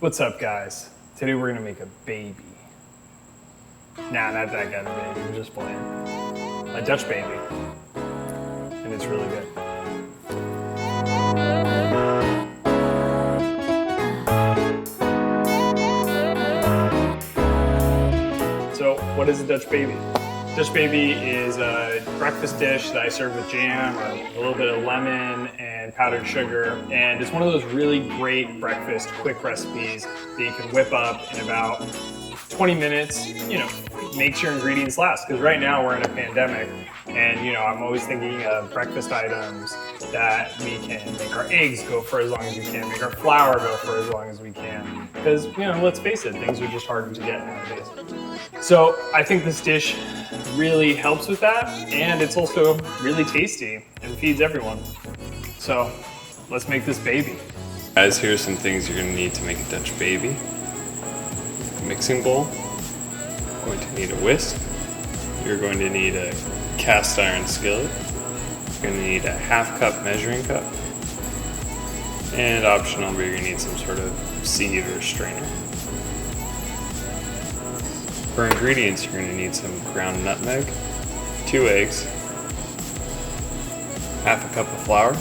What's up, guys? Today we're gonna make a baby. Nah, not that kind of baby, I'm just playing. A Dutch baby. And it's really good. So, what is a Dutch baby? Dutch baby is a breakfast dish that I serve with jam or a little bit of lemon and powdered sugar. And it's one of those really great breakfast quick recipes that you can whip up in about 20 minutes. You know, makes your ingredients last. Because right now we're in a pandemic and I'm always thinking of breakfast items that we can make our eggs go for as long as we can, make our flour go for as long as we can. Because, let's face it, things are just harder to get nowadays. So I think this dish really helps with that, and it's also really tasty and feeds everyone. So let's make this baby. Guys, here's some things you're gonna need to make a Dutch baby. Mixing bowl, going to need a whisk, you're going to need a cast iron skillet, you're gonna need a ½ cup measuring cup, and optional, but you're gonna need some sort of sieve or strainer. For ingredients, you're going to need some ground nutmeg, 2 eggs, ½ cup of flour,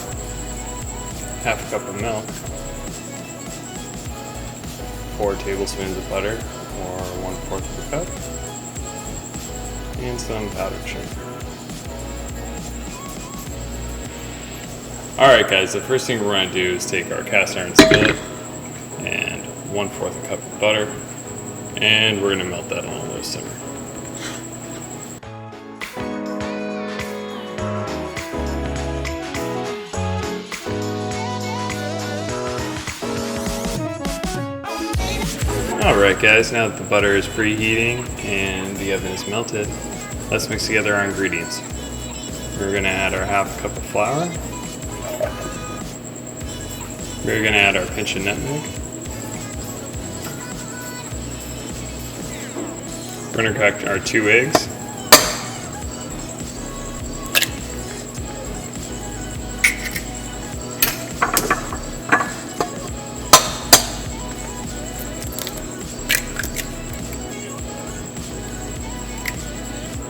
½ cup of milk, 4 tablespoons of butter, or 1/4 of a cup, and some powdered sugar. Alright guys, the first thing we're going to do is take our cast iron skillet and 1/4 a cup of butter, and we're going to melt that on a low simmer. Alright guys, now that the butter is preheating and the oven is melted, let's mix together our ingredients. We're going to add our ½ cup of flour. We're going to add our pinch of nutmeg. We're going to crack our 2 eggs.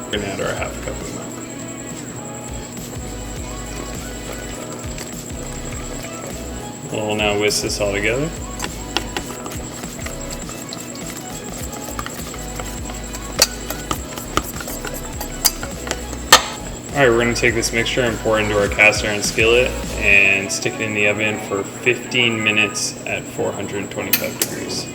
We're going to add our ½ cup of milk. We'll now whisk this all together. Alright, we're going to take this mixture and pour it into our cast iron skillet and stick it in the oven for 15 minutes at 425 degrees.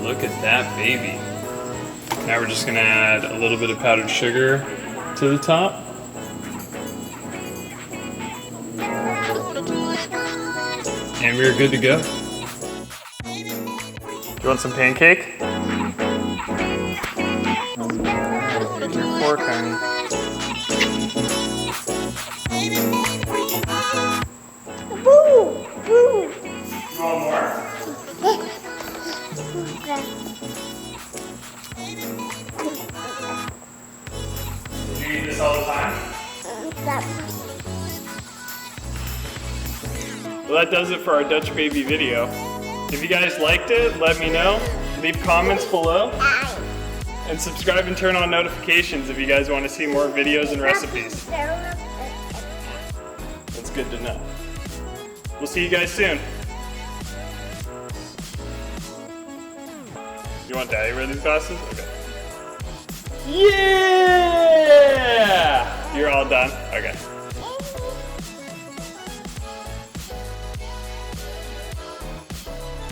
Look at that baby. Now we're just going to add a little bit of powdered sugar to the top. And we're good to go. Do you want some pancake? Here's your fork, honey. Boo! Boo! You want more? Do you eat this all the time? Well, that does it for our Dutch baby video. If you guys liked it, let me know. Leave comments below. And subscribe and turn on notifications if you guys want to see more videos and recipes. That's good to know. We'll see you guys soon. You want Daddy to wear these glasses? Okay. Yeah! You're all done? Okay.